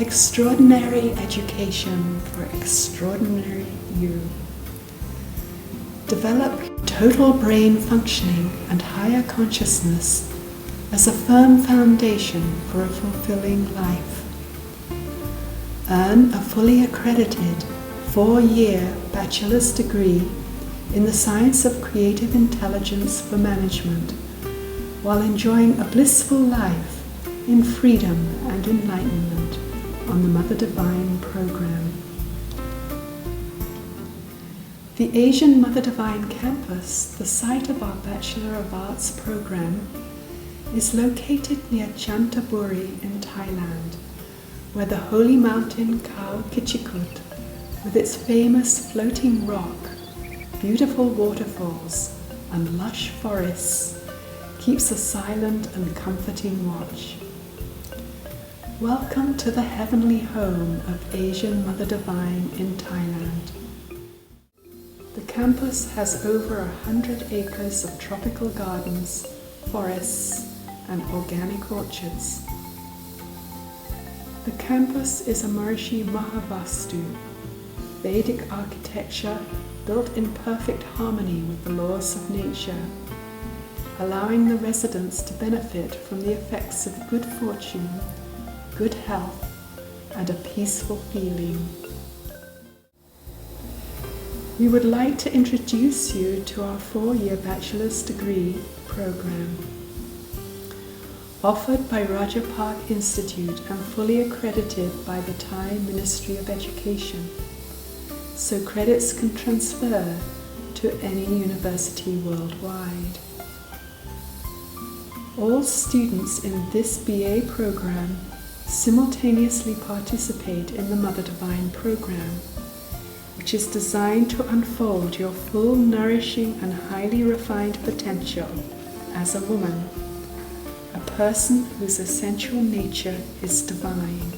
Extraordinary education for extraordinary you. Develop total brain functioning and higher consciousness as a firm foundation for a fulfilling life. Earn a fully accredited 4-year bachelor's degree in the science of creative intelligence for management while enjoying a blissful life in freedom and enlightenment on the Mother Divine program. The Asian Mother Divine campus, the site of our Bachelor of Arts program, is located near Chantaburi in Thailand, where the holy mountain Khao Kichikut, with its famous floating rock, beautiful waterfalls, and lush forests, keeps a silent and comforting watch. Welcome to the heavenly home of Asian Mother Divine in Thailand. The campus has over 100 acres of tropical gardens, forests, and organic orchards. The campus is a Maharishi Mahavastu, Vedic architecture built in perfect harmony with the laws of nature, allowing the residents to benefit from the effects of good fortune, good health, and a peaceful feeling. We would like to introduce you to our 4-year bachelor's degree program. Offered by Rajapark Institute and fully accredited by the Thai Ministry of Education, so credits can transfer to any university worldwide. All students in this BA program simultaneously participate in the Mother Divine program, which is designed to unfold your full, nourishing and highly refined potential as a woman, a person whose essential nature is divine.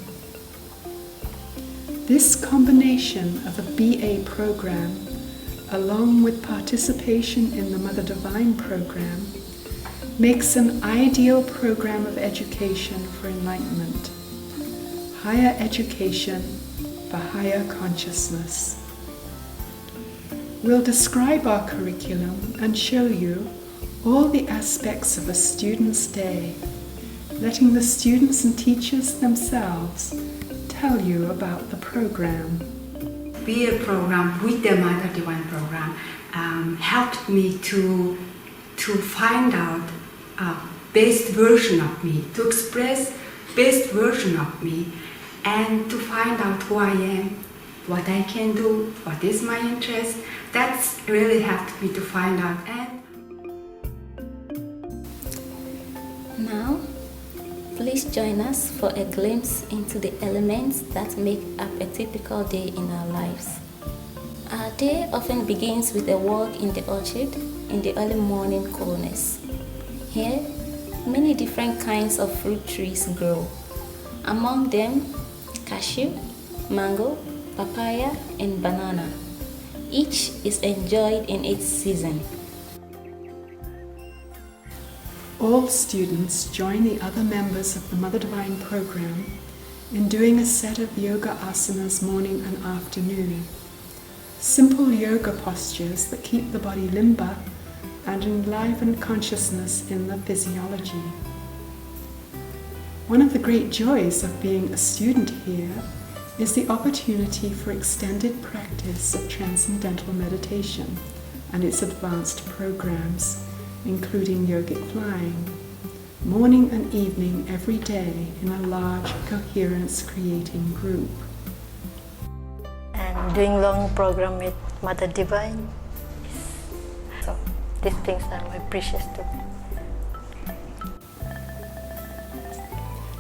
This combination of a BA program, along with participation in the Mother Divine program, makes an ideal program of education for enlightenment, higher education for higher consciousness. We'll describe our curriculum and show you all the aspects of a student's day, letting the students and teachers themselves tell you about the program. BA program with the Mother Divine program helped me to find out best version of me, to express best version of me, and to find out who I am, what I can do, what is my interest. That's really helped me to find out. And now, please join us for a glimpse into the elements that make up a typical day in our lives. Our day often begins with a walk in the orchard in the early morning coolness. Here, many different kinds of fruit trees grow. Among them, cashew, mango, papaya, and banana. Each is enjoyed in its season. All students join the other members of the Mother Divine program in doing a set of yoga asanas morning and afternoon. Simple yoga postures that keep the body limber and enliven consciousness in the physiology. One of the great joys of being a student here is the opportunity for extended practice of transcendental meditation and its advanced programs, including yogic flying, morning and evening every day in a large coherence-creating group. And doing long program with Mother Divine. So these things are very precious to me.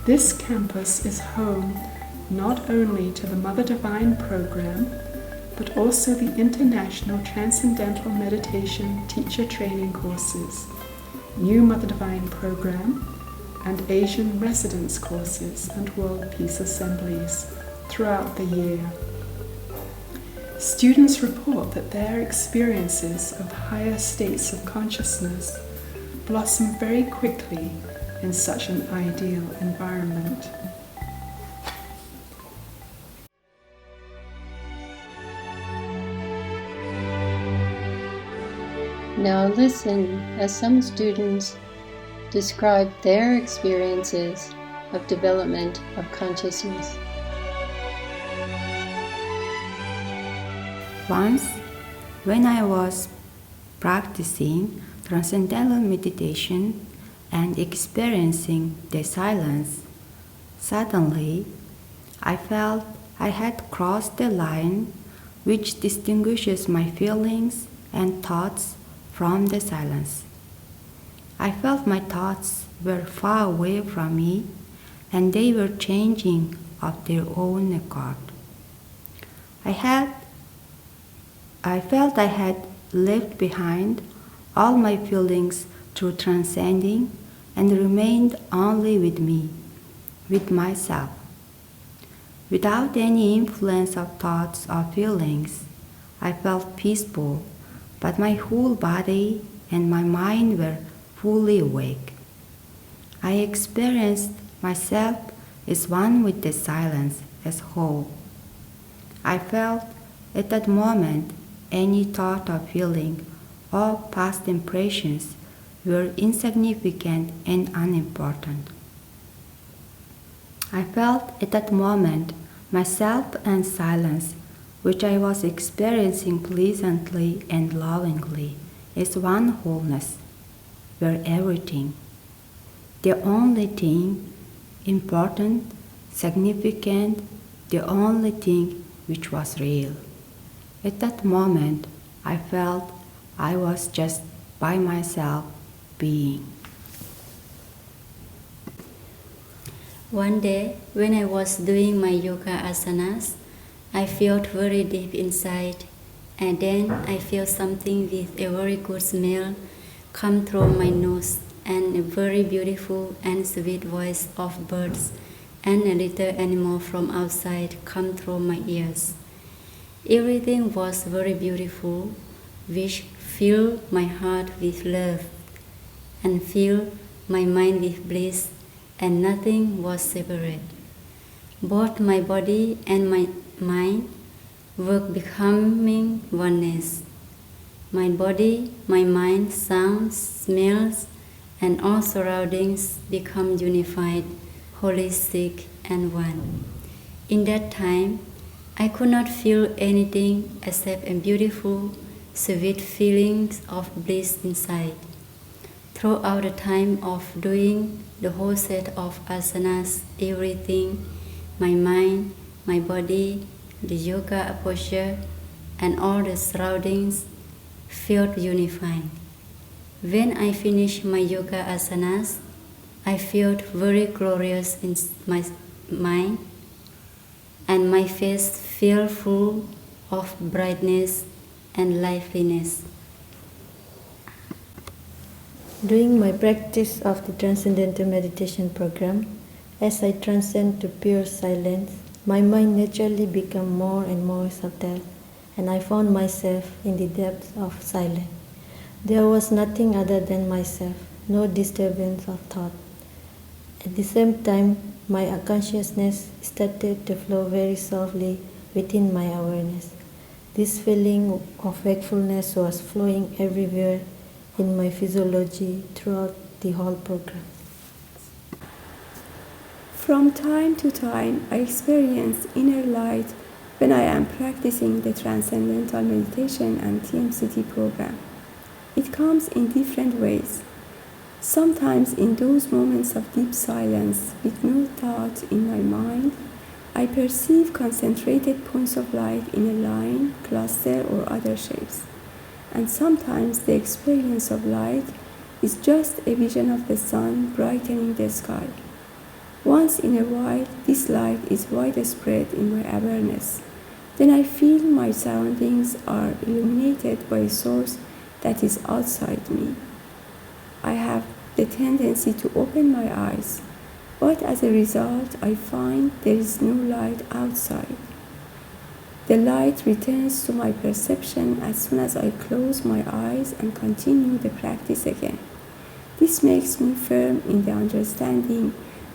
This campus is home not only to the Mother Divine program, but also the International Transcendental Meditation Teacher Training Courses, New Mother Divine program, and Asian Residence Courses and World Peace Assemblies throughout the year. Students report that their experiences of higher states of consciousness blossom very quickly in such an ideal environment. Now listen as some students describe their experiences of development of consciousness. Once, when I was practicing transcendental meditation and experiencing the silence, suddenly I felt I had crossed the line which distinguishes my feelings and thoughts from the silence. I felt my thoughts were far away from me and they were changing of their own accord. I felt I had left behind all my feelings through transcending and remained only with me, with myself. Without any influence of thoughts or feelings, I felt peaceful, but my whole body and my mind were fully awake. I experienced myself as one with the silence as whole. I felt at that moment any thought or feeling or past impressions were insignificant and unimportant. I felt at that moment myself and silence, which I was experiencing pleasantly and lovingly, as one wholeness, were everything. The only thing important, significant, the only thing which was real. At that moment, I felt I was just by myself being. One day, when I was doing my yoga asanas, I felt very deep inside, and then I felt something with a very good smell come through my nose, and a very beautiful and sweet voice of birds and a little animal from outside come through my ears. Everything was very beautiful, which filled my heart with love and filled my mind with bliss, and nothing was separate. Both my body and my mind were becoming oneness. My body, my mind, sounds, smells, and all surroundings become unified, holistic, and one. In that time, I could not feel anything except a beautiful, sweet feeling of bliss inside. Throughout the time of doing the whole set of asanas, everything, my mind, my body, the yoga posture, and all the surroundings felt unified. When I finished my yoga asanas, I felt very glorious in my mind, and my face felt full of brightness and liveliness. During my practice of the Transcendental Meditation program, as I transcend to pure silence, my mind naturally became more and more subtle, and I found myself in the depths of silence. There was nothing other than myself, no disturbance of thought. At the same time, my consciousness started to flow very softly within my awareness. This feeling of wakefulness was flowing everywhere in my physiology throughout the whole program. From time to time, I experience inner light when I am practicing the Transcendental Meditation and TMCT program. It comes in different ways. Sometimes in those moments of deep silence with no thought in my mind, I perceive concentrated points of light in a line, cluster, or other shapes. And sometimes the experience of light is just a vision of the sun brightening the sky. Once in a while, this light is widespread in my awareness. Then I feel my surroundings are illuminated by a source that is outside me. I have the tendency to open my eyes, but as a result, I find there is no light outside. The light returns to my perception as soon as I close my eyes and continue the practice again. This makes me firm in the understanding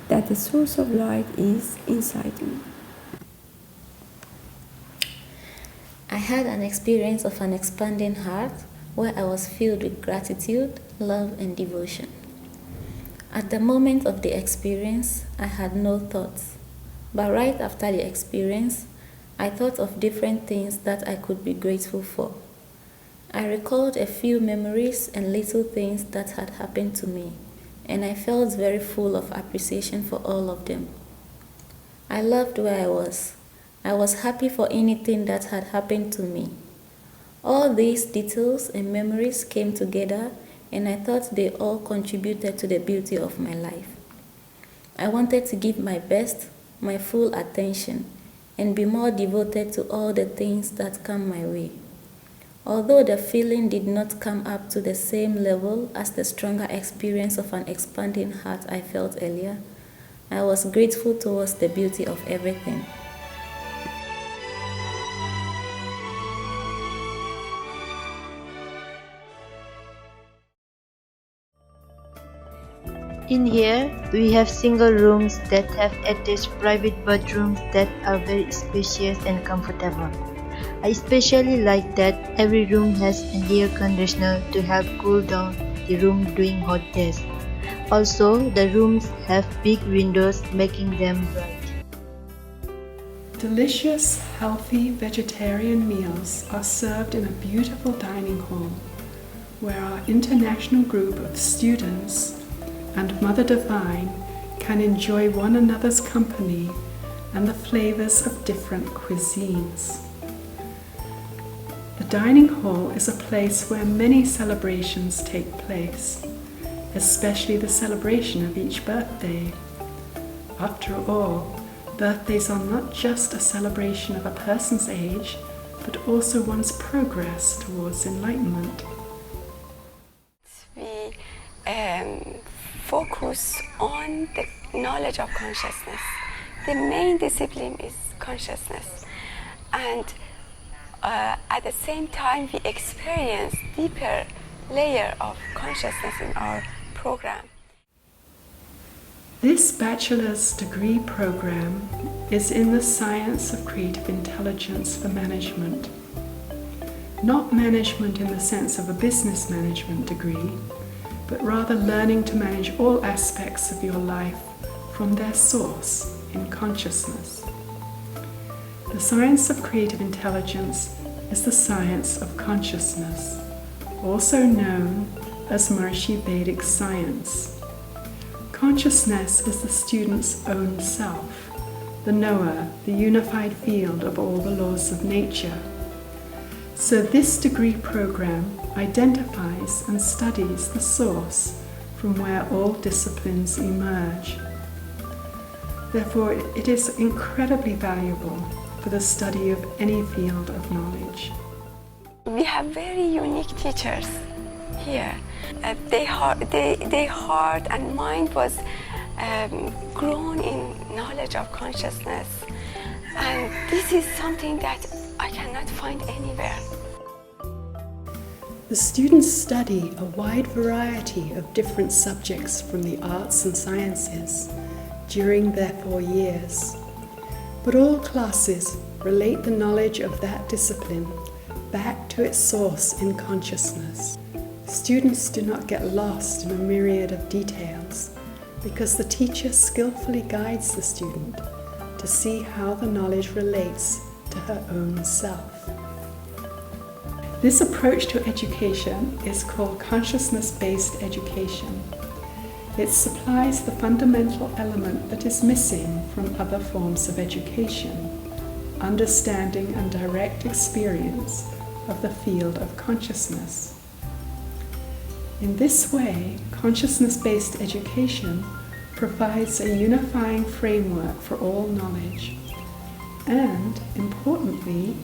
that the source of light is inside me. I had an experience of an expanding heart where I was filled with gratitude, love, and devotion. At the moment of the experience, I had no thoughts, but right after the experience, I thought of different things that I could be grateful for. I recalled a few memories and little things that had happened to me, and I felt very full of appreciation for all of them. I loved where I was. I was happy for anything that had happened to me. All these details and memories came together, and I thought they all contributed to the beauty of my life. I wanted to give my best, my full attention, and be more devoted to all the things that come my way. Although the feeling did not come up to the same level as the stronger experience of an expanding heart I felt earlier, I was grateful towards the beauty of everything. In here, we have single rooms that have attached private bathrooms that are very spacious and comfortable. I especially like that every room has an air conditioner to help cool down the room during hot days. Also, the rooms have big windows making them bright. Delicious, healthy vegetarian meals are served in a beautiful dining hall where our international group of students and Mother Divine can enjoy one another's company and the flavors of different cuisines. The dining hall is a place where many celebrations take place, especially the celebration of each birthday. After all, birthdays are not just a celebration of a person's age, but also one's progress towards enlightenment. We focus on the knowledge of consciousness. The main discipline is consciousness, and at the same time we experience deeper layer of consciousness in our program. This bachelor's degree program is in the science of creative intelligence for management. Not management in the sense of a business management degree, but rather learning to manage all aspects of your life from their source in consciousness. The science of creative intelligence is the science of consciousness, also known as Maharishi Vedic science. Consciousness is the student's own self, the knower, the unified field of all the laws of nature. So this degree program identifies and studies the source from where all disciplines emerge. Therefore, it is incredibly valuable for the study of any field of knowledge. We have very unique teachers here. Their heart and mind was grown in knowledge of consciousness, and this is something that I cannot find anywhere. The students study a wide variety of different subjects from the arts and sciences during their 4 years, but all classes relate the knowledge of that discipline back to its source in consciousness. Students do not get lost in a myriad of details because the teacher skillfully guides the student to see how the knowledge relates to her own self. This approach to education is called consciousness-based education. It supplies the fundamental element that is missing from other forms of education, understanding and direct experience of the field of consciousness. In this way, consciousness-based education provides a unifying framework for all knowledge, and, importantly,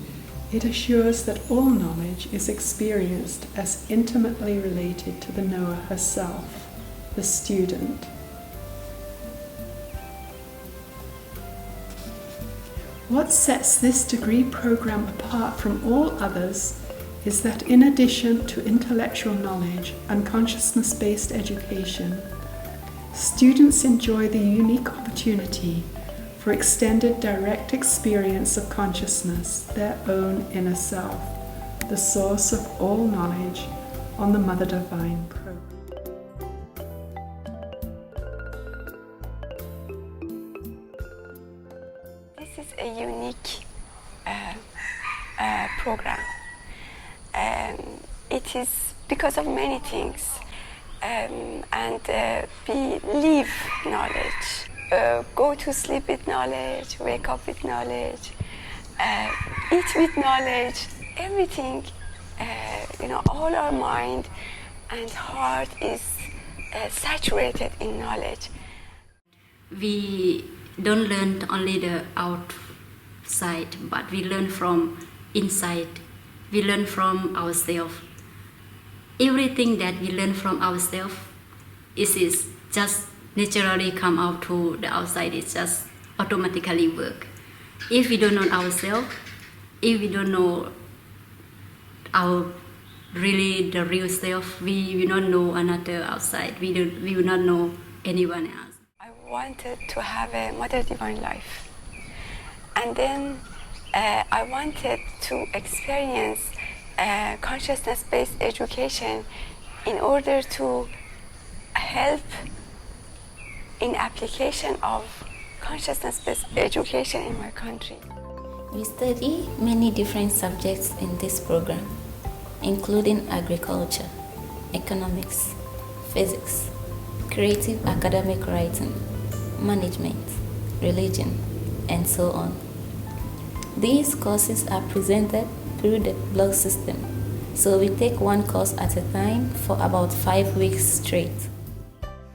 it assures that all knowledge is experienced as intimately related to the knower herself, the student. What sets this degree program apart from all others is that in addition to intellectual knowledge and consciousness-based education, students enjoy the unique opportunity for extended direct experience of consciousness, their own inner self, the source of all knowledge on the Mother Divine program. This is a unique program. It is because of many things, and we live knowledge, go to sleep with knowledge, wake up with knowledge, eat with knowledge, everything, all our mind and heart is saturated in knowledge. We don't learn only the outside, but we learn from inside. We learn from ourselves. Everything that we learn from ourselves is just naturally come out to the outside. It just automatically work. If we don't know ourselves, if we don't know our the real self, we will not know another outside. We will not know anyone else. I wanted to have a Mother Divine life, and then I wanted to experience consciousness-based education in order to help in application of consciousness-based education in my country. We study many different subjects in this program, including agriculture, economics, physics, creative academic writing, management, religion, and so on. These courses are presented through the blog system, so we take one course at a time for about 5 weeks straight.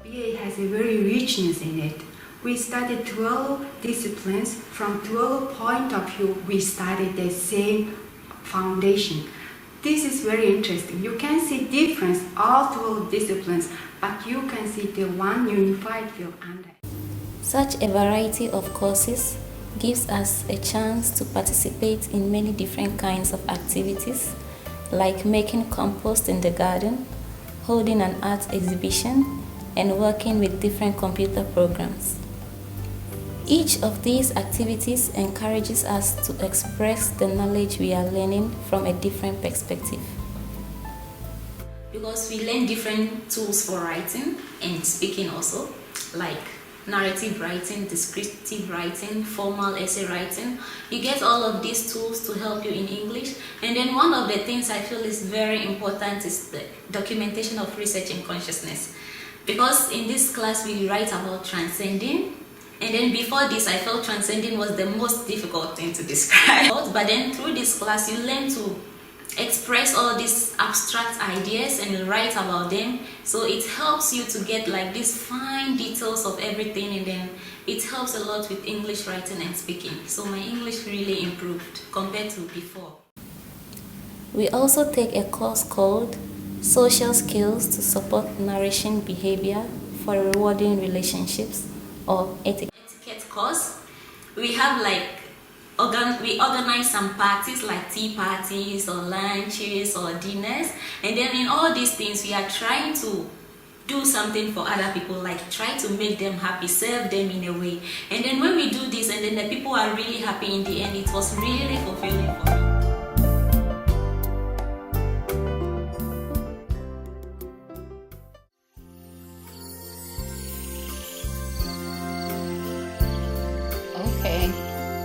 BA has a very richness in it. We studied 12 disciplines. From 12 point of view, we studied the same foundation. This is very interesting. You can see difference all 12 disciplines, but you can see the one unified view under. Such a variety of courses gives us a chance to participate in many different kinds of activities, like making compost in the garden, holding an art exhibition, and working with different computer programs. Each of these activities encourages us to express the knowledge we are learning from a different perspective. Because we learn different tools for writing and speaking also, like narrative writing, descriptive writing, formal essay writing. You get all of these tools to help you in English. And then one of the things I feel is very important is the documentation of research in consciousness. Because in this class we write about transcending, and then before this I felt transcending was the most difficult thing to describe. But then through this class you learn to express all these abstract ideas and write about them, so it helps you to get like these fine details of everything, and then it helps a lot with English writing and speaking. So my English really improved compared to before. We also take a course called Social Skills to Support Nourishing Behavior for Rewarding Relationships, or etiquette course. We have we organize some parties like tea parties or lunches or dinners, and then in all these things we are trying to do something for other people, like try to make them happy, serve them in a way. And then when we do this and then the people are really happy in the end, it was really fulfilling for me. Okay.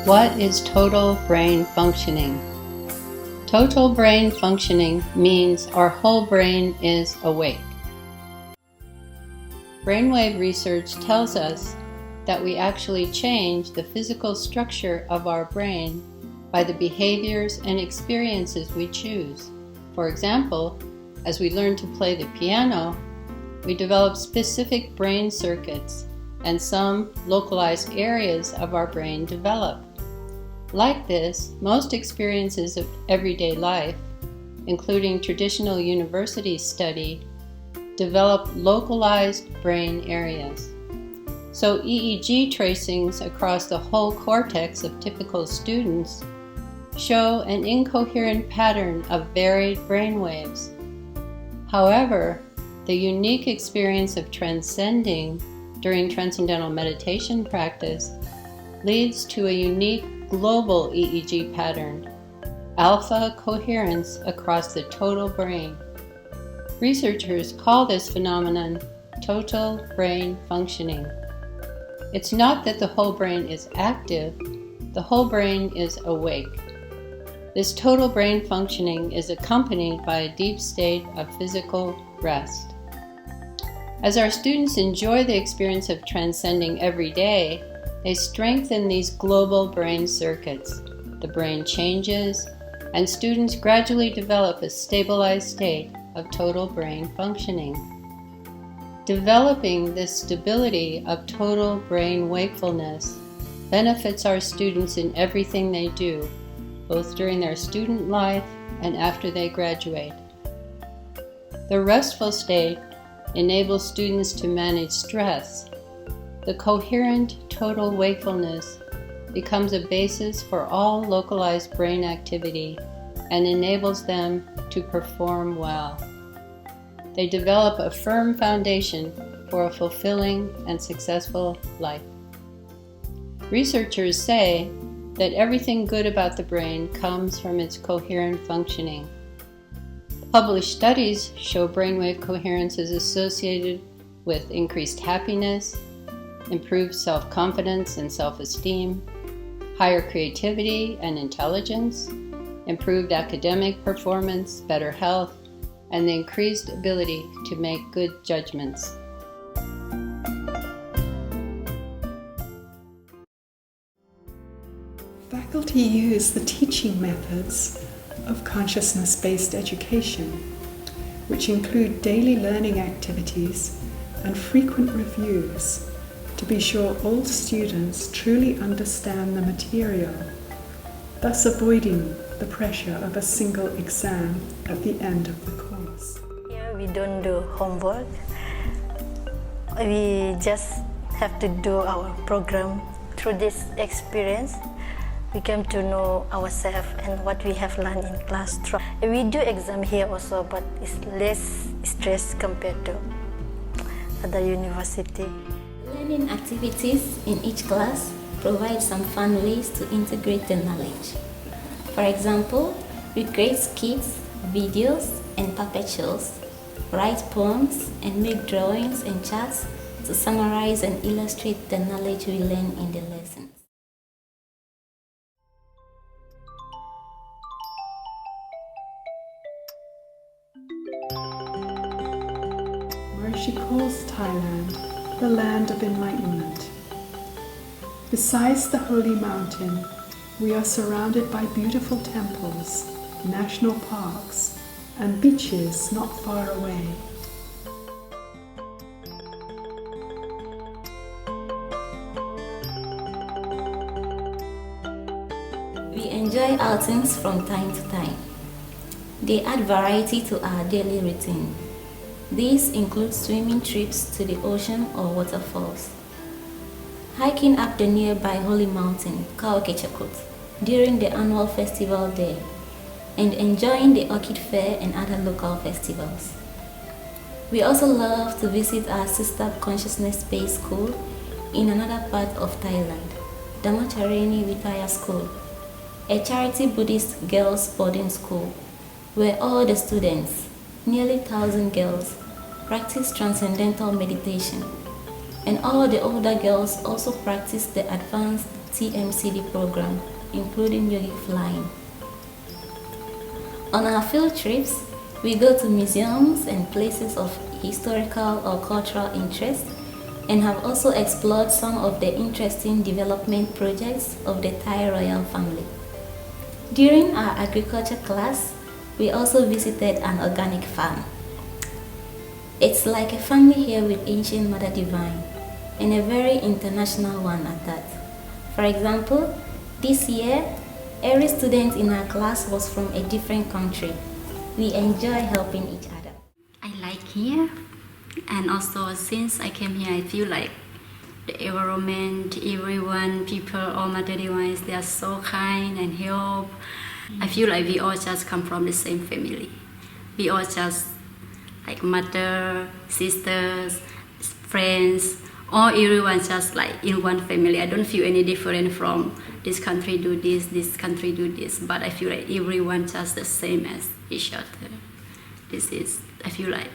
What is total brain functioning? Total brain functioning means our whole brain is awake. Brainwave research tells us that we actually change the physical structure of our brain by the behaviors and experiences we choose. For example, as we learn to play the piano, we develop specific brain circuits, and some localized areas of our brain develop. Like this, most experiences of everyday life, including traditional university study, develop localized brain areas. So EEG tracings across the whole cortex of typical students show an incoherent pattern of varied brain waves. However, the unique experience of transcending during transcendental meditation practice leads to a unique global EEG pattern, alpha coherence across the total brain. Researchers call this phenomenon total brain functioning. It's not that the whole brain is active, the whole brain is awake. This total brain functioning is accompanied by a deep state of physical rest. As our students enjoy the experience of transcending every day, they strengthen these global brain circuits. The brain changes, and students gradually develop a stabilized state of total brain functioning. Developing this stability of total brain wakefulness benefits our students in everything they do, both during their student life and after they graduate. The restful state enables students to manage stress. The coherent total wakefulness becomes a basis for all localized brain activity and enables them to perform well. They develop a firm foundation for a fulfilling and successful life. Researchers say that everything good about the brain comes from its coherent functioning. Published studies show brainwave coherence is associated with increased happiness, improved self-confidence and self-esteem, higher creativity and intelligence, improved academic performance, better health, and the increased ability to make good judgments. Faculty use the teaching methods of consciousness-based education, which include daily learning activities and frequent reviews to be sure all students truly understand the material, thus avoiding the pressure of a single exam at the end of the course. Here we don't do homework. We just have to do our program. Through this experience, we come to know ourselves and what we have learned in class. We do exam here also, but it's less stress compared to other university. Learning activities in each class provide some fun ways to integrate the knowledge. For example, we create skits, videos, and puppet shows, write poems, and make drawings and charts to summarize and illustrate the knowledge we learn in the lessons. She calls Thailand the land of enlightenment. Besides the holy mountain, we are surrounded by beautiful temples, national parks, and beaches not far away. We enjoy outings from time to time. They add variety to our daily routine. These include swimming trips to the ocean or waterfalls, hiking up the nearby holy mountain, Kaokechakut, during the annual festival there, and enjoying the orchid fair and other local festivals. We also love to visit our sister consciousness-based school in another part of Thailand, Dhammacharini Vitaya School, a charity Buddhist girls' boarding school, where all the students, nearly 1,000 girls, practice transcendental meditation, and all the older girls also practice the advanced TMCD program, including yogic flying. On our field trips, we go to museums and places of historical or cultural interest, and have also explored some of the interesting development projects of the Thai royal family. During our agriculture class, we also visited an organic farm. It's like a family here with ancient Mother Divine, and a very international one at that. For example, this year, every student in our class was from a different country. We enjoy helping each other. I like here, and also since I came here, I feel like the environment, everyone, people, all Mother Divines, they are so kind and help. I feel like we all just come from the same family. We all just like mother, sisters, friends, all everyone just like in one family. I don't feel any different from this country do this country do this, but I feel like everyone just the same as each other. This is, I feel like,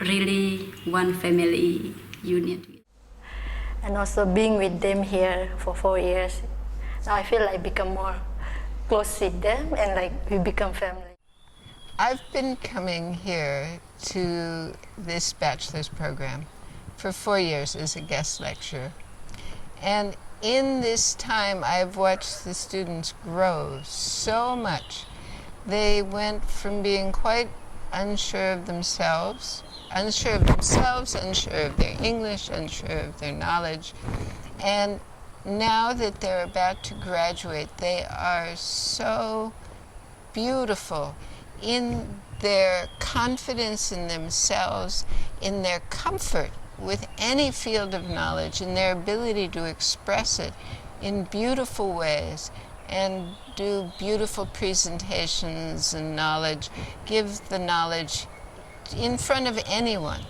really one family union. And also being with them here for 4 years, now I feel like become more close with them and like we become family. I've been coming here to this bachelor's program for 4 years as a guest lecturer. And in this time, I've watched the students grow so much. They went from being quite unsure of themselves, unsure of their English, unsure of their knowledge. And now that they're about to graduate, they are so beautiful in their confidence in themselves, in their comfort with any field of knowledge, in their ability to express it in beautiful ways and do beautiful presentations and knowledge, give the knowledge in front of anyone.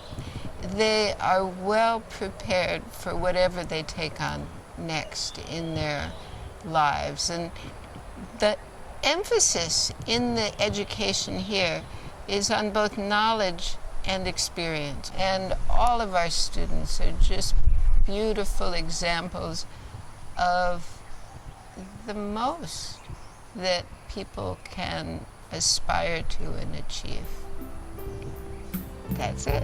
They are well prepared for whatever they take on next in their lives. And the emphasis in the education here is on both knowledge and experience. And all of our students are just beautiful examples of the most that people can aspire to and achieve. That's it.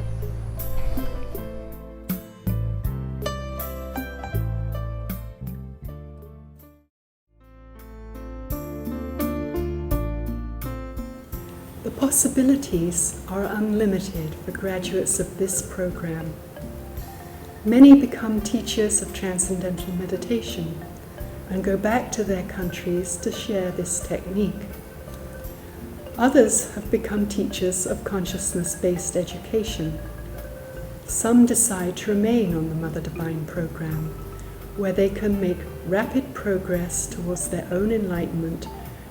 The possibilities are unlimited for graduates of this program. Many become teachers of transcendental meditation and go back to their countries to share this technique. Others have become teachers of consciousness-based education. Some decide to remain on the Mother Divine program, where they can make rapid progress towards their own enlightenment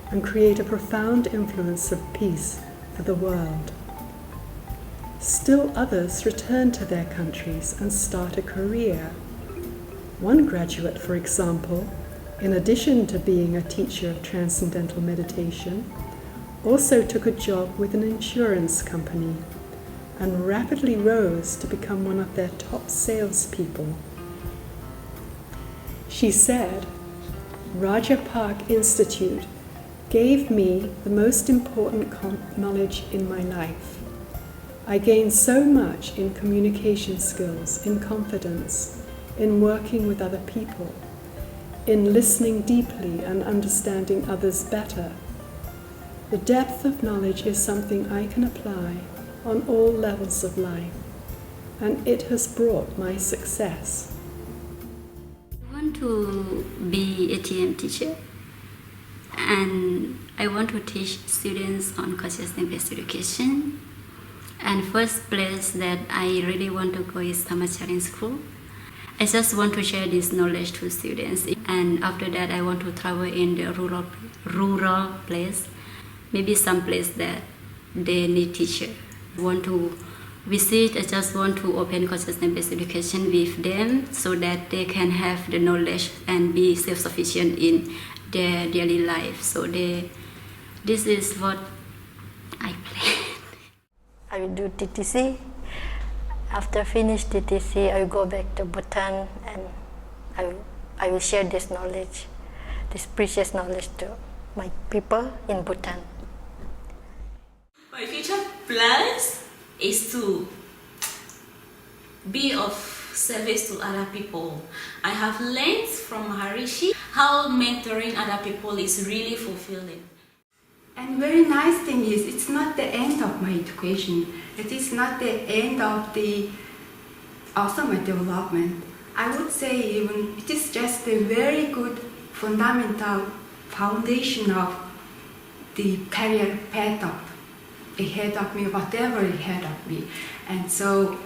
and create a profound influence of peace for the world. Still others return to their countries and start a career. One graduate, for example, in addition to being a teacher of transcendental meditation, also took a job with an insurance company and rapidly rose to become one of their top salespeople. She said, "Rajapark Institute gave me the most important knowledge in my life. I gained so much in communication skills, in confidence, in working with other people, in listening deeply and understanding others better. The depth of knowledge is something I can apply on all levels of life, and it has brought my success." I want to be a TM teacher, and I want to teach students on consciousness-based education. And first place that I really want to go is Tamacharyan School. I just want to share this knowledge to students, and after that I want to travel in the rural place, maybe some place that they need teacher. I want to visit. I just want to open consciousness-based education with them so that they can have the knowledge and be self-sufficient in their daily life. So this is what I plan. I will do TTC. After finish TTC, I will go back to Bhutan and I will share this knowledge, this precious knowledge to my people in Bhutan. My future plans is to be of service to other people. I have learned from Maharishi how mentoring other people is really fulfilling. And very nice thing is, it's not the end of my education. It is not the end of the my development. I would say even it is just a very good fundamental foundation of the career path of ahead of me, whatever ahead of me. And so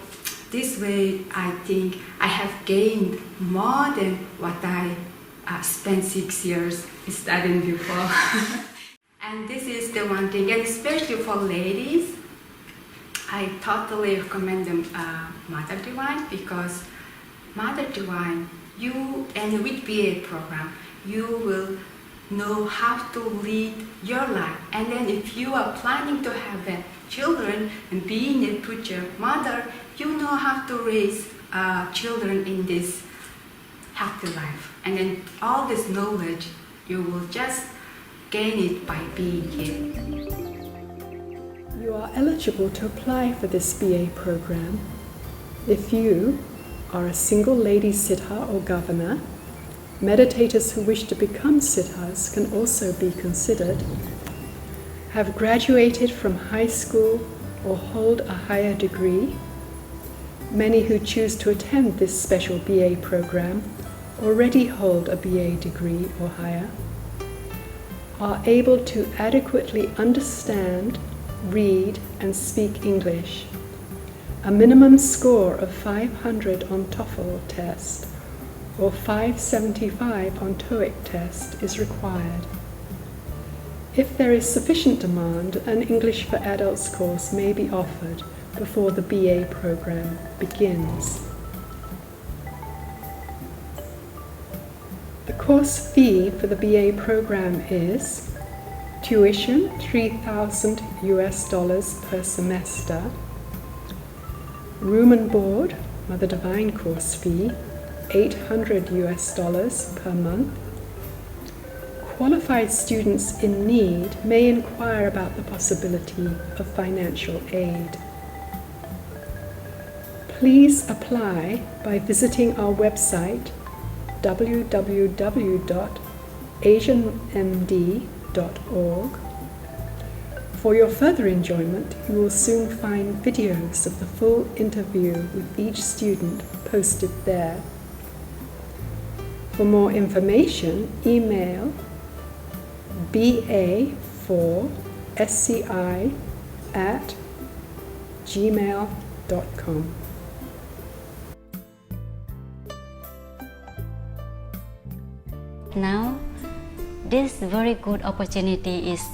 this way I think I have gained more than what I spent 6 years studying before. And this is the one thing, and especially for ladies, I totally recommend them Mother Divine, because Mother Divine, you and with BA program, you will know how to lead your life. And then if you are planning to have a children, and being a preacher mother, you know how to raise children in this healthy life. And then all this knowledge, you will just gain it by being here. You are eligible to apply for this BA program if you are a single lady siddha or governor. Meditators who wish to become siddhas can also be considered, have graduated from high school or hold a higher degree. Many who choose to attend this special BA program already hold a BA degree or higher, are able to adequately understand, read and speak English. A minimum score of 500 on TOEFL test or 575 on TOEIC test is required. If there is sufficient demand, an English for Adults course may be offered before the BA program begins. The course fee for the BA program is tuition $3,000 per semester, room and board, Mother Divine course fee $800 per month. Qualified students in need may inquire about the possibility of financial aid. Please apply by visiting our website www.asianmd.org. For your further enjoyment, you will soon find videos of the full interview with each student posted there. For more information, email ba4sci@gmail.com. Now, this very good opportunity is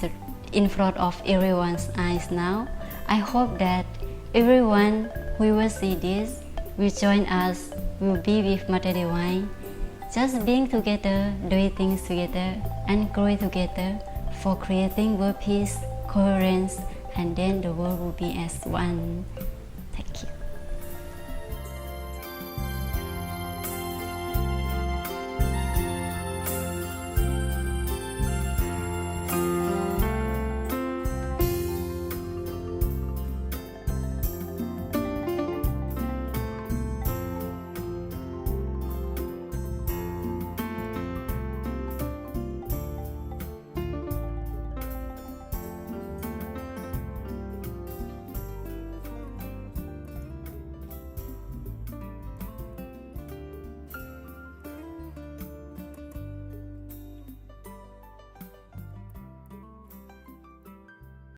in front of everyone's eyes now. I hope that everyone who will see this will join us, will be with Mother Divine, just being together, doing things together, and growing together for creating world peace, coherence, and then the world will be as one.